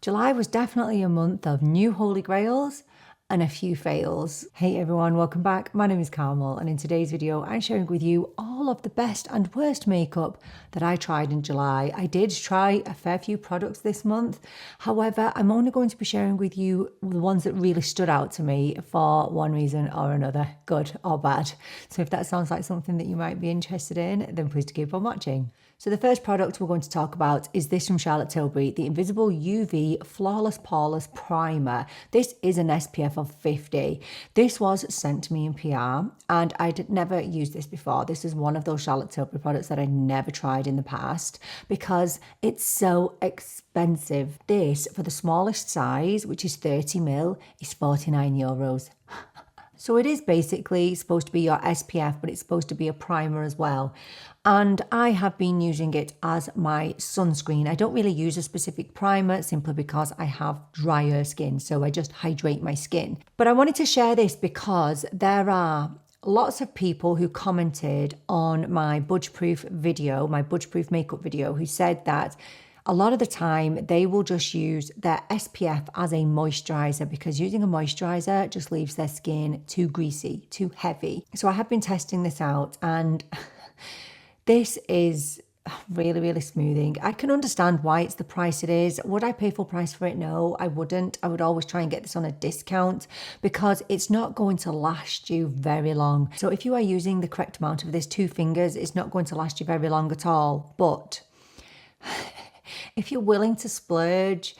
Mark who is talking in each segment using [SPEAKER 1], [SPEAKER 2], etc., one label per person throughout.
[SPEAKER 1] July was definitely a month of new holy grails and a few fails. Hey everyone, welcome back. My name is Carmel, and in today's video I'm sharing with you all of the best and worst makeup that I tried in July. I did try a fair few products this month. However, I'm only going to be sharing with you the ones that really stood out to me for one reason or another, good or bad. So if that sounds like something that you might be interested in, then please do keep on watching. So the first product we're going to talk about is this from Charlotte Tilbury, the Invisible UV Flawless Poreless Primer. This is an SPF of 50. This was sent to me in PR and I'd never used this before. This is one of those Charlotte Tilbury products that I'd never tried in the past because it's so expensive. This, for the smallest size, which is 30ml, is €49. So it is basically supposed to be your SPF, but it's supposed to be a primer as well. And I have been using it as my sunscreen. I don't really use a specific primer simply because I have drier skin, so I just hydrate my skin. But I wanted to share this because there are lots of people who commented on my budge-proof video, my budge-proof makeup video, who said that a lot of the time they will just use their SPF as a moisturizer because using a moisturizer just leaves their skin too greasy, too heavy. So I have been testing this out and this is really smoothing. I can understand why it's the price it is. Would I pay full price for it? No, I wouldn't. I would always try and get this on a discount because it's not going to last you very long. So if you are using the correct amount of this, 2 fingers, it's not going to last you very long at all. But if you're willing to splurge,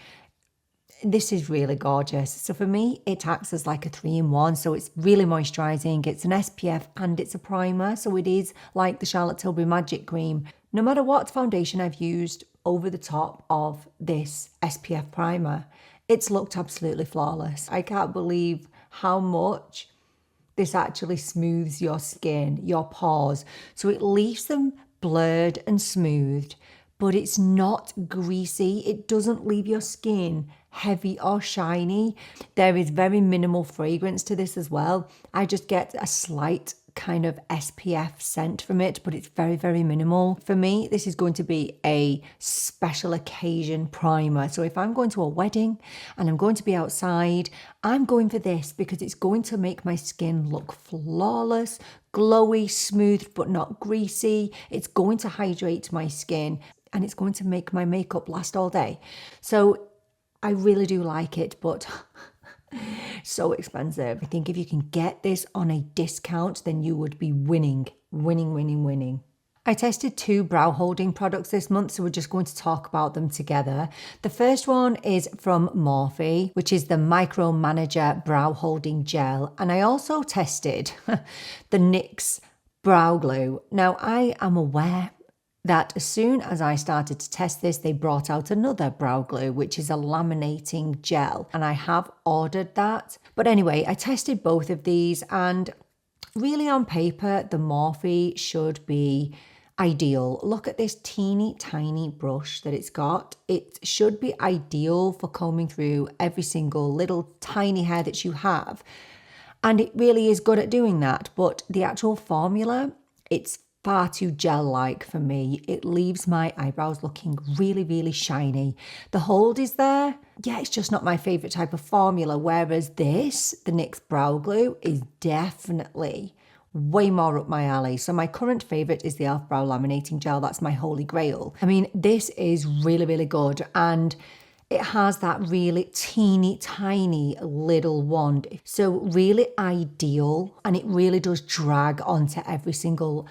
[SPEAKER 1] this is really gorgeous. So for me, it acts as like a 3-in-1. So it's really moisturizing. It's an SPF and it's a primer. So it is like the Charlotte Tilbury Magic Cream. No matter what foundation I've used over the top of this SPF primer, it's looked absolutely flawless. I can't believe how much this actually smooths your skin, your pores. So it leaves them blurred and smoothed, but it's not greasy. It doesn't leave your skin heavy or shiny. There is very minimal fragrance to this as well. I just get a slight kind of SPF scent from it, but it's very minimal. For me, this is going to be a special occasion primer. So if I'm going to a wedding and I'm going to be outside, I'm going for this because it's going to make my skin look flawless, glowy, smooth, but not greasy. It's going to hydrate my skin and it's going to make my makeup last all day. So I really do like it, but so expensive. I think if you can get this on a discount, then you would be winning. I tested 2 brow holding products this month, so we're just going to talk about them together. The first one is from Morphe, which is the Micro Manager Brow Holding Gel. And I also tested the NYX Brow Glue. Now, I am aware that as soon as I started to test this, they brought out another brow glue, which is a laminating gel, and I have ordered that. But anyway, I tested both of these, and really on paper, the Morphe should be ideal. Look at this teeny tiny brush that it's got. It should be ideal for combing through every single little tiny hair that you have. And it really is good at doing that. But the actual formula, it's far too gel-like for me. It leaves my eyebrows looking really shiny. The hold is there. Yeah, it's just not my favorite type of formula. Whereas this, the NYX Brow Glue, is definitely way more up my alley. So my current favorite is the e.l.f. Brow Laminating Gel. That's my holy grail. I mean, this is really good. And it has that really teeny tiny little wand. So really ideal. And it really does drag onto every single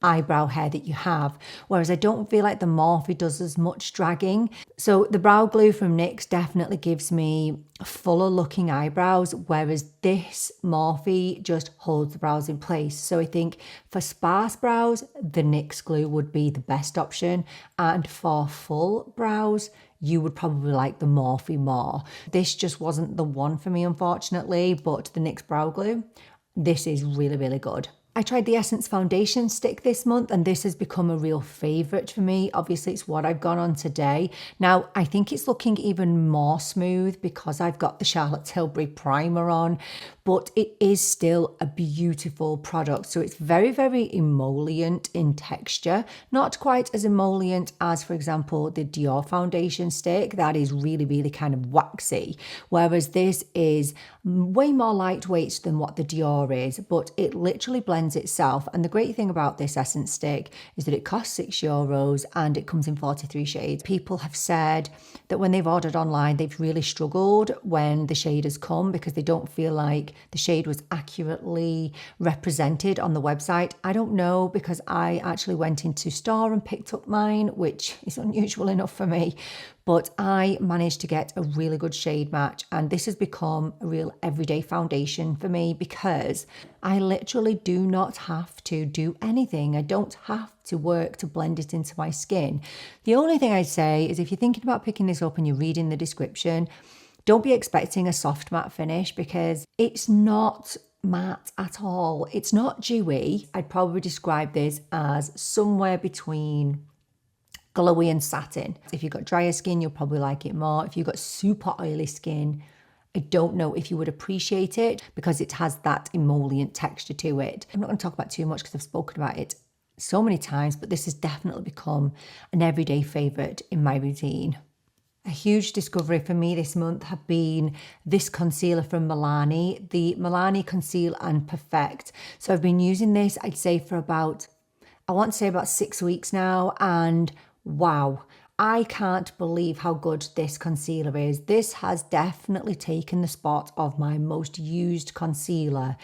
[SPEAKER 1] eyebrow hair that you have, whereas I don't feel like the Morphe does as much dragging. So the brow glue from NYX definitely gives me fuller looking eyebrows, whereas this Morphe just holds the brows in place. So I think for sparse brows, the NYX glue would be the best option, and for full brows, you would probably like the Morphe more. This just wasn't the one for me, unfortunately, but the NYX brow glue, this is really good. I tried the Essence foundation stick this month, and this has become a real favourite for me. Obviously, it's what I've gone on today. Now, I think it's looking even more smooth because I've got the Charlotte Tilbury primer on, but it is still a beautiful product. So it's very, very emollient in texture. Not quite as emollient as, for example, the Dior foundation stick. That is really, really kind of waxy. Whereas this is way more lightweight than what the Dior is, but it literally blends itself. And the great thing about this Essence stick is that it costs €6 and it comes in 43 shades. People have said that when they've ordered online, they've really struggled when the shade has come because they don't feel like the shade was accurately represented on the website. I don't know, because I actually went into store and picked up mine, which is unusual enough for me. But I managed to get a really good shade match, and this has become a real everyday foundation for me because I literally do not have to do anything. I don't have to work to blend it into my skin. The only thing I'd say is if you're thinking about picking this up and you're reading the description, don't be expecting a soft matte finish because it's not matte at all. It's not dewy. I'd probably describe this as somewhere between glowy and satin. If you've got drier skin, you'll probably like it more. If you've got super oily skin, I don't know if you would appreciate it because it has that emollient texture to it. I'm not going to talk about too much because I've spoken about it so many times, but this has definitely become an everyday favourite in my routine. A huge discovery for me this month have been this concealer from Milani, the Milani Conceal and Perfect. So I've been using this, I'd say for about, I want to say about 6 weeks now, and wow, I can't believe how good this concealer is. This has definitely taken the spot of my most used concealer.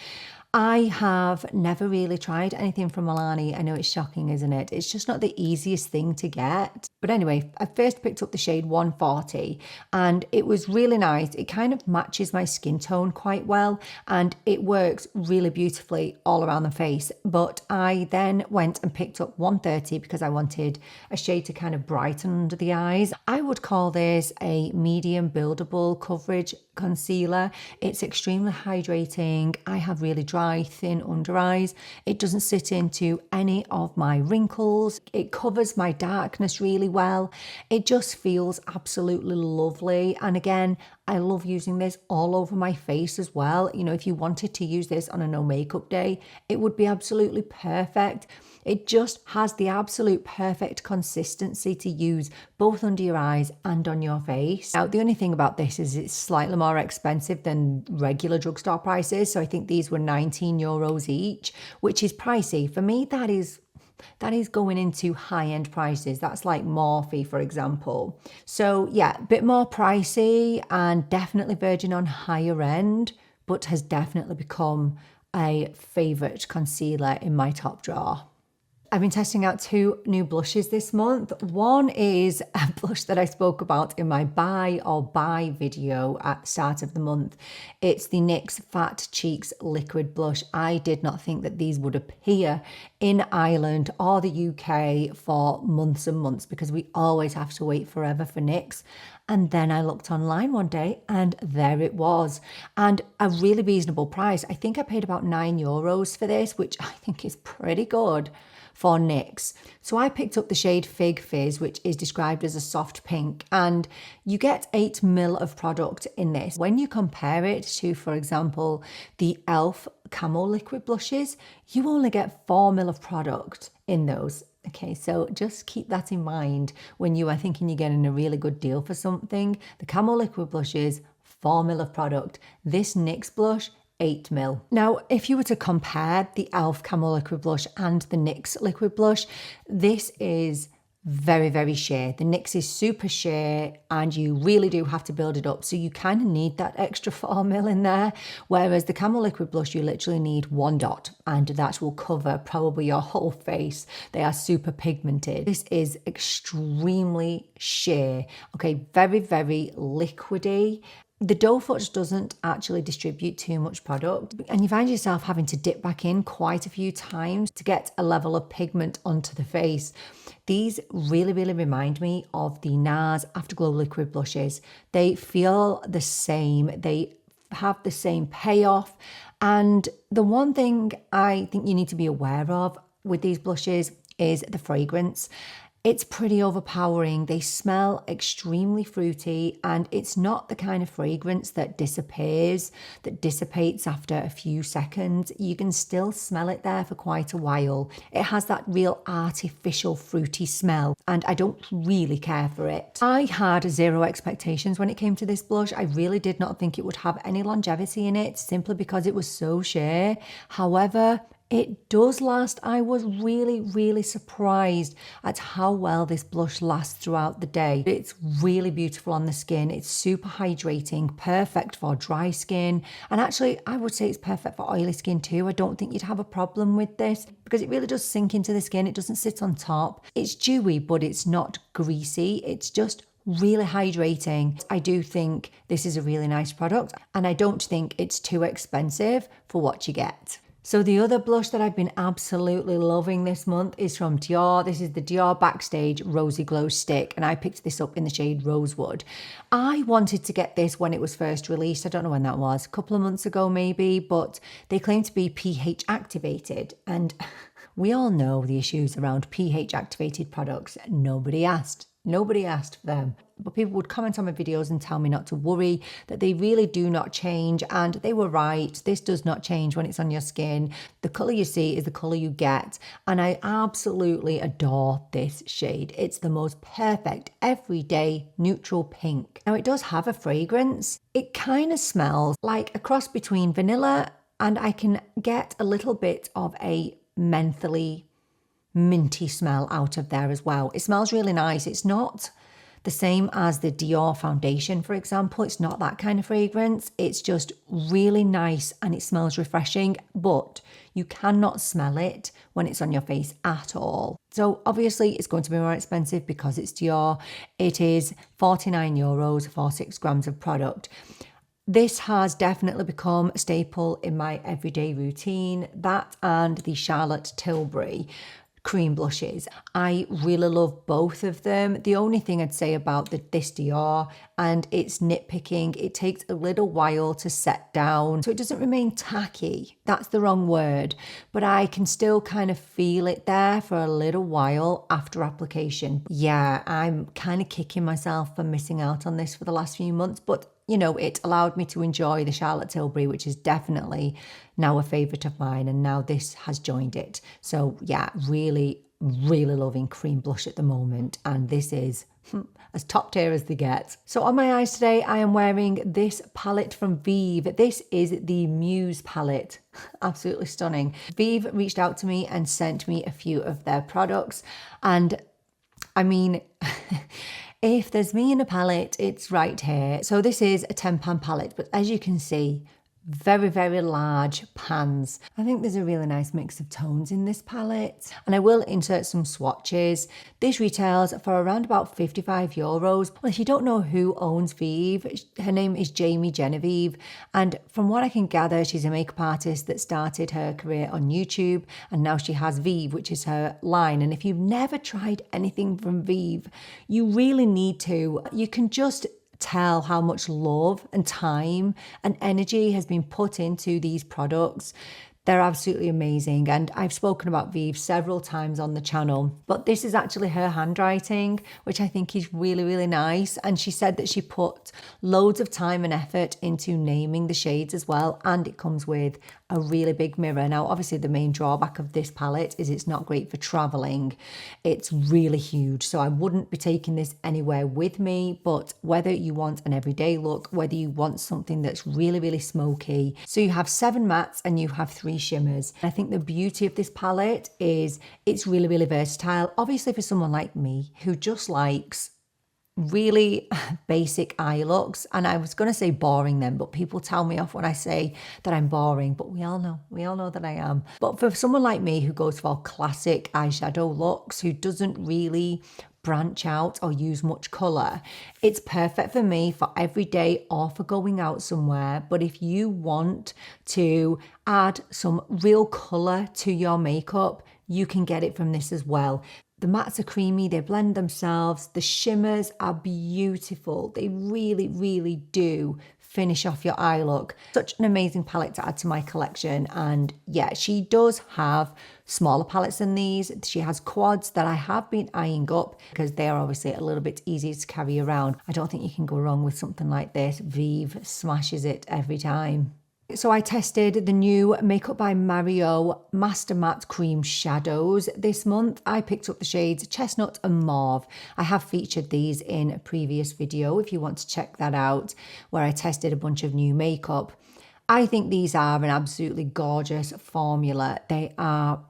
[SPEAKER 1] I have never really tried anything from Milani. I know it's shocking, isn't it? It's just not the easiest thing to get. But anyway, I first picked up the shade 140 and it was really nice. It kind of matches my skin tone quite well and it works really beautifully all around the face. But I then went and picked up 130 because I wanted a shade to kind of brighten under the eyes. I would call this a medium buildable coverage concealer. It's extremely hydrating. I have really dry, thin under eyes. It doesn't sit into any of my wrinkles. It covers my darkness really well. It just feels absolutely lovely. And again, I love using this all over my face as well. You know, if you wanted to use this on a no makeup day, it would be absolutely perfect. It just has the absolute perfect consistency to use both under your eyes and on your face. Now, the only thing about this is it's slightly more expensive than regular drugstore prices. So I think these were €19 each, which is pricey. For me, that is going into high-end prices. That's like Morphe, for example. So yeah, a bit more pricey and definitely verging on higher end, but has definitely become a favourite concealer in my top drawer. I've been testing out 2 new blushes this month. One is a blush that I spoke about in my buy or buy video at the start of the month. It's the NYX Fat Cheeks Liquid Blush. I did not think that these would appear in Ireland or the UK for months and months because we always have to wait forever for NYX. And then I looked online one day and there it was. And a really reasonable price. I think I paid about €9 for this, which I think is pretty good for NYX. So I picked up the shade Fig Fizz, which is described as a soft pink, and you get 8 ml of product in this. When you compare it to, for example, the e.l.f. Camo liquid blushes, you only get 4 ml of product in those. Okay, so just keep that in mind when you are thinking you're getting a really good deal for something. The Camo liquid blushes, 4 ml of product. This NYX blush, 8 ml. Now, if you were to compare the e.l.f. Camo liquid blush and the NYX liquid blush, this is very, very sheer. The NYX is super sheer and you really do have to build it up. So you kind of need that extra 4 ml in there. Whereas the Camo liquid blush, you literally need 1 dot and that will cover probably your whole face. They are super pigmented. This is extremely sheer. Okay, very, very liquidy. The doe foot doesn't actually distribute too much product and you find yourself having to dip back in quite a few times to get a level of pigment onto the face. These really, really remind me of the NARS Afterglow liquid blushes. They feel the same. They have the same payoff. And the one thing I think you need to be aware of with these blushes is the fragrance. It's pretty overpowering. They smell extremely fruity, and it's not the kind of fragrance that dissipates after a few seconds. You can still smell it there for quite a while. It has that real artificial fruity smell, and I don't really care for it. I had zero expectations when it came to this blush. I really did not think it would have any longevity in it, simply because it was so sheer. However, it does last. I was really surprised at how well this blush lasts throughout the day. It's really beautiful on the skin. It's super hydrating, perfect for dry skin. And actually, I would say it's perfect for oily skin too. I don't think you'd have a problem with this because it really does sink into the skin. It doesn't sit on top. It's dewy, but it's not greasy. It's just really hydrating. I do think this is a really nice product, and I don't think it's too expensive for what you get. So the other blush that I've been absolutely loving this month is from Dior. This is the Dior Backstage Rosy Glow Stick, and I picked this up in the shade Rosewood. I wanted to get this when it was first released. I don't know when that was, a couple of months ago maybe, but they claim to be pH activated, and we all know the issues around pH activated products. Nobody asked for them. But people would comment on my videos and tell me not to worry, that they really do not change, and they were right. This does not change when it's on your skin. The colour you see is the colour you get, and I absolutely adore this shade. It's the most perfect everyday neutral pink. Now, it does have a fragrance. It kind of smells like a cross between vanilla, and I can get a little bit of a mentholy, minty smell out of there as well. It smells really nice. It's not the same as the Dior foundation, for example. It's not that kind of fragrance. It's just really nice and it smells refreshing, but you cannot smell it when it's on your face at all. So obviously it's going to be more expensive because it's Dior. It is €49 for 6 grams of product. This has definitely become a staple in my everyday routine. That and the Charlotte Tilbury cream blushes. I really love both of them. The only thing I'd say about this Dior, and it's nitpicking, it takes a little while to set down, so it doesn't remain tacky. That's the wrong word, but I can still kind of feel it there for a little while after application. Yeah, I'm kind of kicking myself for missing out on this for the last few months, but you know, it allowed me to enjoy the Charlotte Tilbury, which is definitely now a favourite of mine, and now this has joined it. So yeah, really loving cream blush at the moment, and this is as top tier as they get. So on my eyes today, I am wearing this palette from Vieve. This is the Muse palette. Absolutely stunning. Vieve reached out to me and sent me a few of their products, and I mean, if there's me in a palette, it's right here. So this is a 10-pan palette, but as you can see, very large pans. I think there's a really nice mix of tones in this palette, and I will insert some swatches. This retails for around about €55. Well, if you don't know who owns Vieve, her name is Jamie Genevieve, and from what I can gather, she's a makeup artist that started her career on YouTube, and now she has Vieve, which is her line. And if you've never tried anything from Vieve, you really need to. You can just tell how much love and time and energy has been put into these products. They're absolutely amazing, and I've spoken about Vieve several times on the channel, but this is actually her handwriting, which I think is really nice. And she said that she put loads of time and effort into naming the shades as well, and it comes with a really big mirror. Now, obviously the main drawback of this palette is it's not great for traveling. It's really huge, so I wouldn't be taking this anywhere with me, but whether you want an everyday look, whether you want something that's really smoky. So you have 7 mattes and you have 3 shimmers. I think the beauty of this palette is it's really versatile. Obviously for someone like me who just likes really basic eye looks, and I was going to say boring then, but people tell me off when I say that I'm boring, but we all know that I am. But for someone like me who goes for classic eyeshadow looks, who doesn't really branch out or use much colour, it's perfect for me for every day or for going out somewhere. But if you want to add some real colour to your makeup, you can get it from this as well. The mattes are creamy, they blend themselves. The shimmers are beautiful. They really, really do finish off your eye look. Such an amazing palette to add to my collection. And yeah, she does have smaller palettes than these. She has quads that I have been eyeing up because they are obviously a little bit easier to carry around. I don't think you can go wrong with something like this. Vieve smashes it every time. So I tested the new Makeup by Mario Master Matte Cream Shadows this month. I picked up the shades Chestnut and Mauve. I have featured these in a previous video if you want to check that out, where I tested a bunch of new makeup. I think these are an absolutely gorgeous formula. They are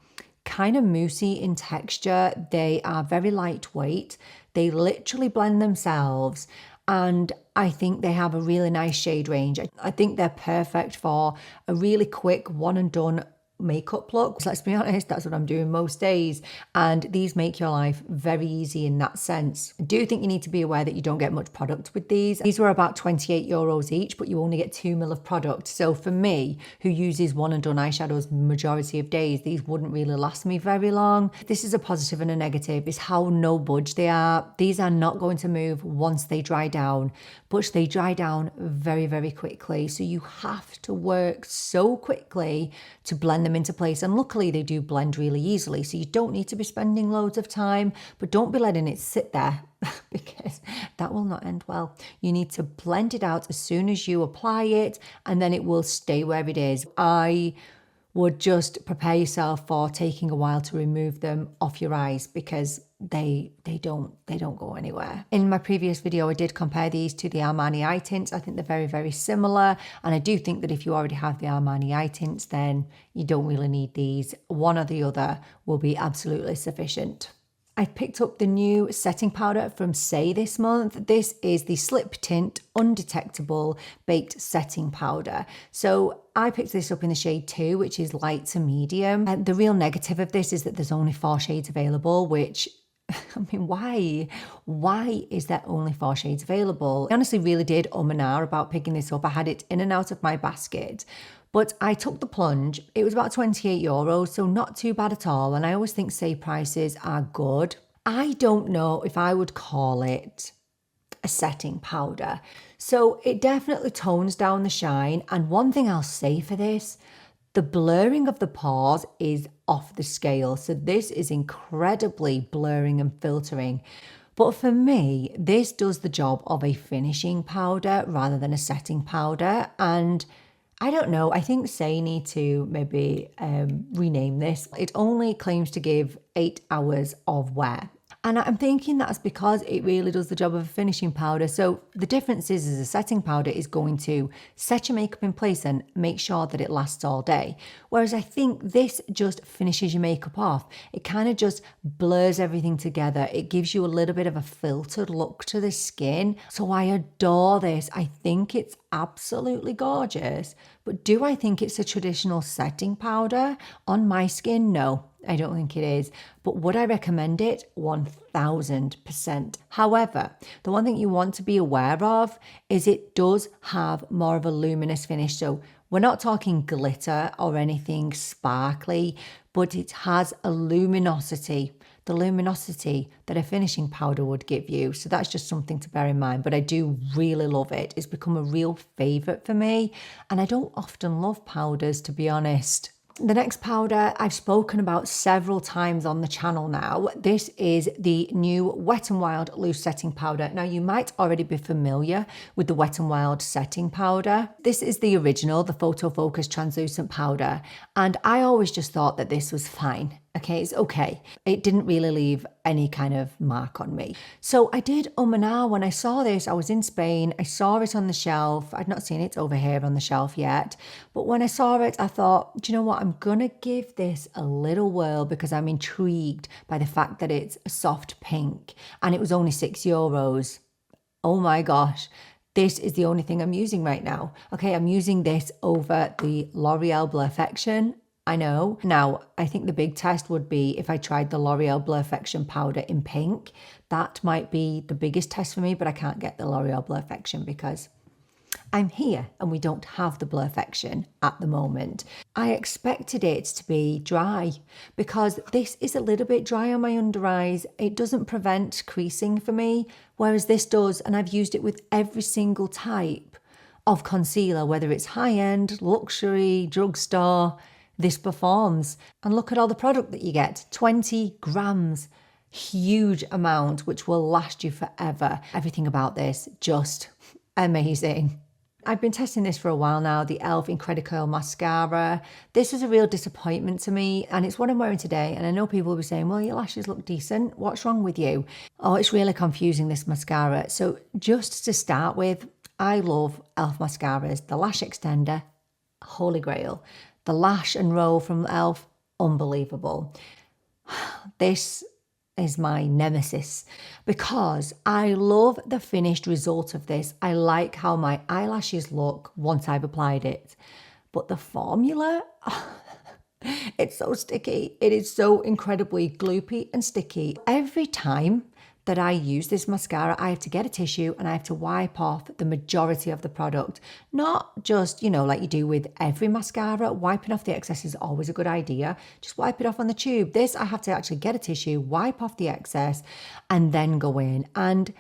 [SPEAKER 1] kind of moussey in texture. They are very lightweight. They literally blend themselves. And I think they have a really nice shade range. I think they're perfect for a really quick one and done makeup look. Let's be honest, that's what I'm doing most days. And these make your life very easy in that sense. I do think you need to be aware that you don't get much product with these. These were about €28 each, but you only get 2 ml of product. So for me, who uses one and done eyeshadows majority of days, these wouldn't really last me very long. This is a positive and a negative, is how no budge they are. These are not going to move once they dry down, but they dry down very, very quickly. So you have to work so quickly to blend them into place, and luckily they do blend really easily, so you don't need to be spending loads of time, but don't be letting it sit there because that will not end well. You need to blend it out as soon as you apply it, and then it will stay where it is. I would just prepare yourself for taking a while to remove them off your eyes because they don't go anywhere. In my previous video, I did compare these to the Armani eye tints. I think they're very, very similar. And I do think that if you already have the Armani eye tints, then you don't really need these. One or the other will be absolutely sufficient. I picked up the new setting powder from Saie this month. This is the Slip Tint Undetectable Baked Setting Powder. So I picked this up in the shade 2, which is light to medium. And the real negative of this is that there's only 4 shades available, which, I mean, why? Why is there only 4 shades available? I honestly really did and ah about picking this up. I had it in and out of my basket. But I took the plunge. It was about €28, so not too bad at all. And I always think Saie prices are good. I don't know if I would call it a setting powder. So it definitely tones down the shine. And one thing I'll say for this, the blurring of the pores is off the scale. So this is incredibly blurring and filtering. But for me, this does the job of a finishing powder rather than a setting powder. And I don't know, I think Saie need to maybe rename this. It only claims to give 8 hours of wear. And I'm thinking that's because it really does the job of a finishing powder. So the difference is a setting powder is going to set your makeup in place and make sure that it lasts all day. Whereas I think this just finishes your makeup off. It kind of just blurs everything together. It gives you a little bit of a filtered look to the skin. So I adore this. I think it's absolutely gorgeous. But do I think it's a traditional setting powder? On my skin, no. I don't think it is, but would I recommend it? 1000%. However, the one thing you want to be aware of is it does have more of a luminous finish. So we're not talking glitter or anything sparkly, but it has a luminosity, the luminosity that a finishing powder would give you. So that's just something to bear in mind, but I do really love it. It's become a real favorite for me, and I don't often love powders, to be honest. The next powder I've spoken about several times on the channel now. This is the new Wet n Wild Loose Setting Powder. Now, you might already be familiar with the Wet n Wild setting powder. This is the original, the Photo Focus Translucent Powder. And I always just thought that this was fine. Okay, it's okay. It didn't really leave any kind of mark on me. So I did and ah when I saw this. I was in Spain. I saw it on the shelf. I'd not seen it over here on the shelf yet. But when I saw it, I thought, do you know what? I'm going to give this a little whirl because I'm intrigued by the fact that it's a soft pink and it was only €6. Oh my gosh. This is the only thing I'm using right now. Okay, I'm using this over the L'Oreal Blurfection. I know. Now, I think the big test would be if I tried the L'Oreal Blurfection powder in pink. That might be the biggest test for me, but I can't get the L'Oreal Blurfection because I'm here and we don't have the blurfection at the moment. I expected it to be dry because this is a little bit dry on my under eyes. It doesn't prevent creasing for me, whereas this does, and I've used it with every single type of concealer, whether it's high-end, luxury, drugstore. This performs. And look at all the product that you get, 20 grams. Huge amount, which will last you forever. Everything about this, just amazing. I've been testing this for a while now, the e.l.f. Incredi-curl Mascara. This was a real disappointment to me, and it's what I'm wearing today. And I know people will be saying, well, your lashes look decent. What's wrong with you? Oh, it's really confusing, this mascara. So just to start with, I love e.l.f. mascaras. The Lash Extender, holy grail. The Lash and Roll from e.l.f., unbelievable. This is my nemesis because I love the finished result of this. I like how my eyelashes look once I've applied it. But the formula, it's so sticky. It is so incredibly gloopy and sticky. Every time that I use this mascara, I have to get a tissue and I have to wipe off the majority of the product. Not just, like you do with every mascara. Wiping off the excess is always a good idea. Just wipe it off on the tube. This, I have to actually get a tissue, wipe off the excess, and then go in. And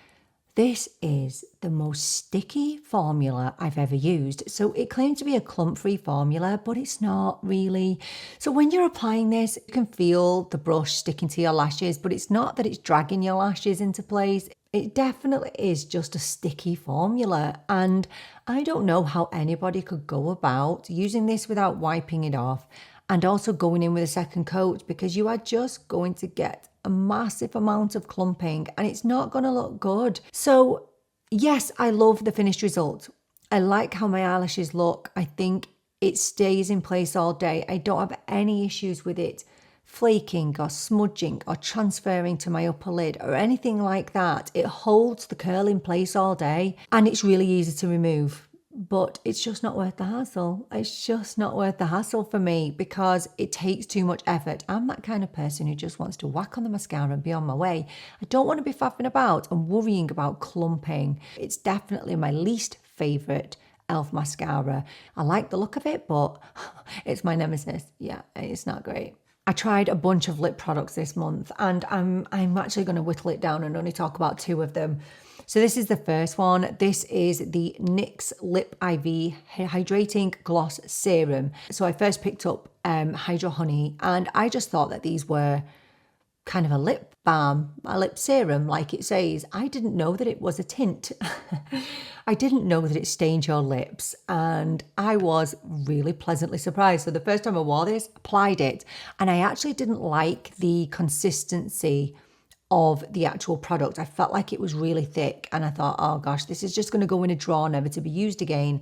[SPEAKER 1] this is the most sticky formula I've ever used. So it claims to be a clump-free formula, but it's not really. So when you're applying this, you can feel the brush sticking to your lashes, but it's not that it's dragging your lashes into place. It definitely is just a sticky formula. And I don't know how anybody could go about using this without wiping it off and also going in with a second coat, because you are just going to get a massive amount of clumping and it's not going to look good. So yes, I love the finished result. I like how my eyelashes look. I think it stays in place all day. I don't have any issues with it flaking or smudging or transferring to my upper lid or anything like that. It holds the curl in place all day and it's really easy to remove. But it's just not worth the hassle. It's just not worth the hassle for me because it takes too much effort. I'm that kind of person who just wants to whack on the mascara and be on my way. I don't want to be faffing about and worrying about clumping. It's definitely my least favourite e.l.f. mascara. I like the look of it, but it's my nemesis. Yeah, it's not great. I tried a bunch of lip products this month and I'm actually going to whittle it down and only talk about 2 of them. So this is the first one. This is the NYX Lip IV Hydrating Gloss Serum. So I first picked up Hydro Honey and I just thought that these were kind of a lip balm, a lip serum like it says. I didn't know that it was a tint. I didn't know that it stained your lips and I was really pleasantly surprised. So the first time I wore this, applied it, and I actually didn't like the consistency of the actual product. I felt like it was really thick and I thought, oh gosh, this is just going to go in a drawer, never to be used again.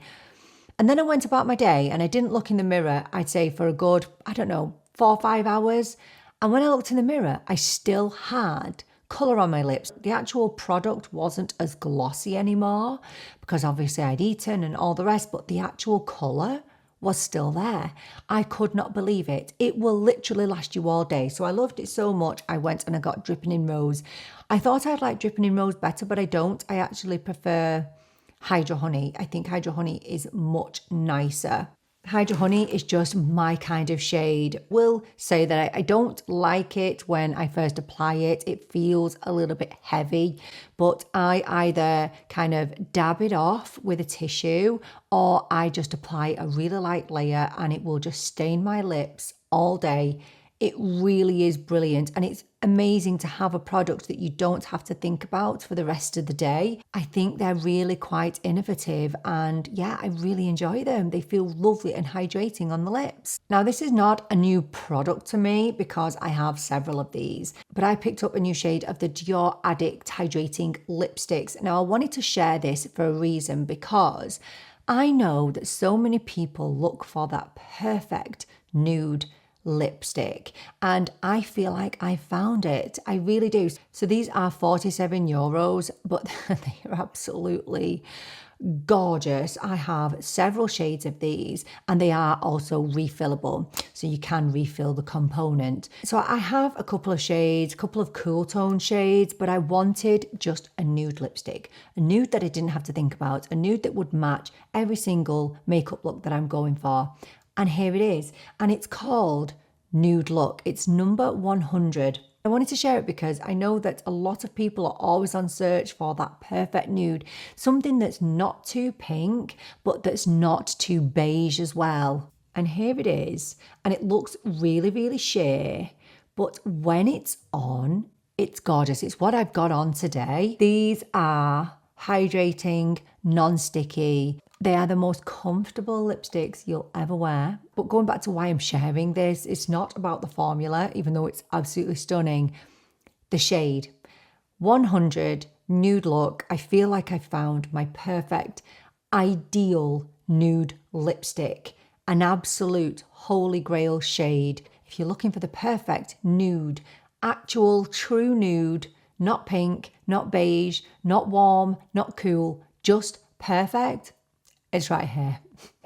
[SPEAKER 1] And then I went about my day and I didn't look in the mirror, I'd say for a good, 4 or 5 hours. And when I looked in the mirror, I still had colour on my lips. The actual product wasn't as glossy anymore because obviously I'd eaten and all the rest, but the actual colour was still there. I could not believe it. It will literally last you all day. So I loved it so much. I went and I got Dripping in Rose. I thought I'd like Dripping in Rose better, but I don't. I actually prefer Hydro Honey. I think Hydro Honey is much nicer. Hydro Honey is just my kind of shade. Will say that I don't like it when I first apply it. It feels a little bit heavy, but I either kind of dab it off with a tissue or I just apply a really light layer and it will just stain my lips all day. It really is brilliant and it's amazing to have a product that you don't have to think about for the rest of the day. I think they're really quite innovative and yeah, I really enjoy them. They feel lovely and hydrating on the lips. Now this is not a new product to me because I have several of these, but I picked up a new shade of the Dior Addict Hydrating Lipsticks. Now I wanted to share this for a reason because I know that so many people look for that perfect nude lipstick and I feel like I found it. I really do. So these are €47, but they are absolutely gorgeous. I have several shades of these and they are also refillable. So you can refill the component. So I have a couple of shades, a couple of cool tone shades, but I wanted just a nude lipstick, a nude that I didn't have to think about, a nude that would match every single makeup look that I'm going for. And here it is. And it's called Nude Look. It's number 100. I wanted to share it because I know that a lot of people are always on search for that perfect nude, something that's not too pink, but that's not too beige as well. And here it is, and it looks really, really sheer, but when it's on, it's gorgeous. It's what I've got on today. These are hydrating, non-sticky. They are the most comfortable lipsticks you'll ever wear. But going back to why I'm sharing this, it's not about the formula, even though it's absolutely stunning. The shade, 100 Nude Look. I feel like I found my perfect, ideal nude lipstick, an absolute holy grail shade. If you're looking for the perfect nude, actual true nude, not pink, not beige, not warm, not cool, just perfect, it's right here.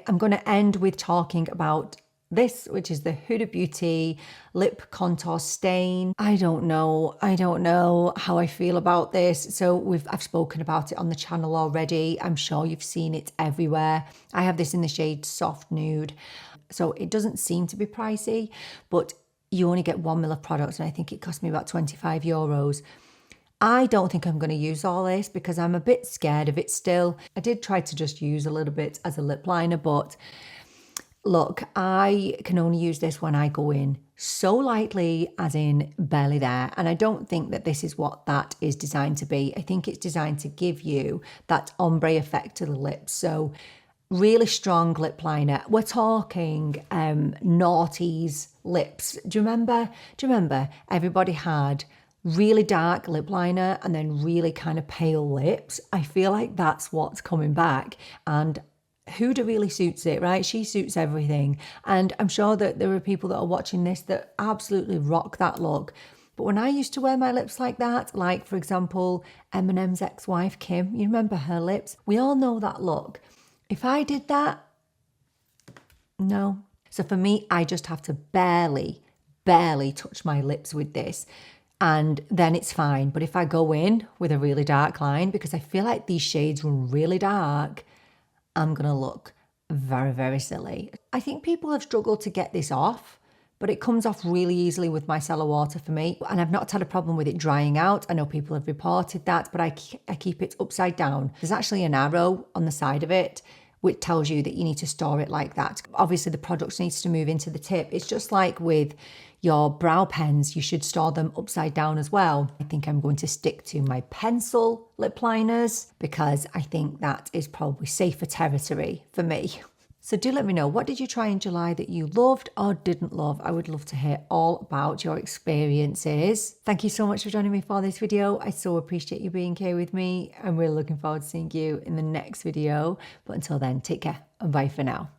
[SPEAKER 1] I'm going to end with talking about this, which is the Huda Beauty Lip Contour Stain. I don't know how I feel about this. So I've spoken about it on the channel already. I'm sure you've seen it everywhere. I have this in the shade Soft Nude. So it doesn't seem to be pricey, but you only get 1 ml of product and I think it cost me about 25 euros. I don't think I'm going to use all this because I'm a bit scared of it still. I did try to just use a little bit as a lip liner, but look, I can only use this when I go in so lightly, as in barely there. And I don't think that this is what that is designed to be. I think it's designed to give you that ombre effect to the lips. So really strong lip liner. We're talking noughties lips. Do you remember everybody had really dark lip liner and then really kind of pale lips? I feel like that's what's coming back, and Huda really suits it, right? She suits everything. And I'm sure that there are people that are watching this that absolutely rock that look. But when I used to wear my lips like that, like for example, Eminem's ex-wife, Kim, you remember her lips? We all know that look. If I did that, no. So for me, I just have to barely touch my lips with this, and then it's fine. But if I go in with a really dark line, because I feel like these shades run really dark, I'm going to look very, very silly. I think people have struggled to get this off, but it comes off really easily with micellar water for me. And I've not had a problem with it drying out. I know people have reported that, but I keep it upside down. There's actually an arrow on the side of it which tells you that you need to store it like that. Obviously the product needs to move into the tip. It's just like with your brow pens, you should store them upside down as well. I think I'm going to stick to my pencil lip liners because I think that is probably safer territory for me. So do let me know, what did you try in July that you loved or didn't love? I would love to hear all about your experiences. Thank you so much for joining me for this video. I so appreciate you being here with me. I'm really looking forward to seeing you in the next video. But until then, take care and bye for now.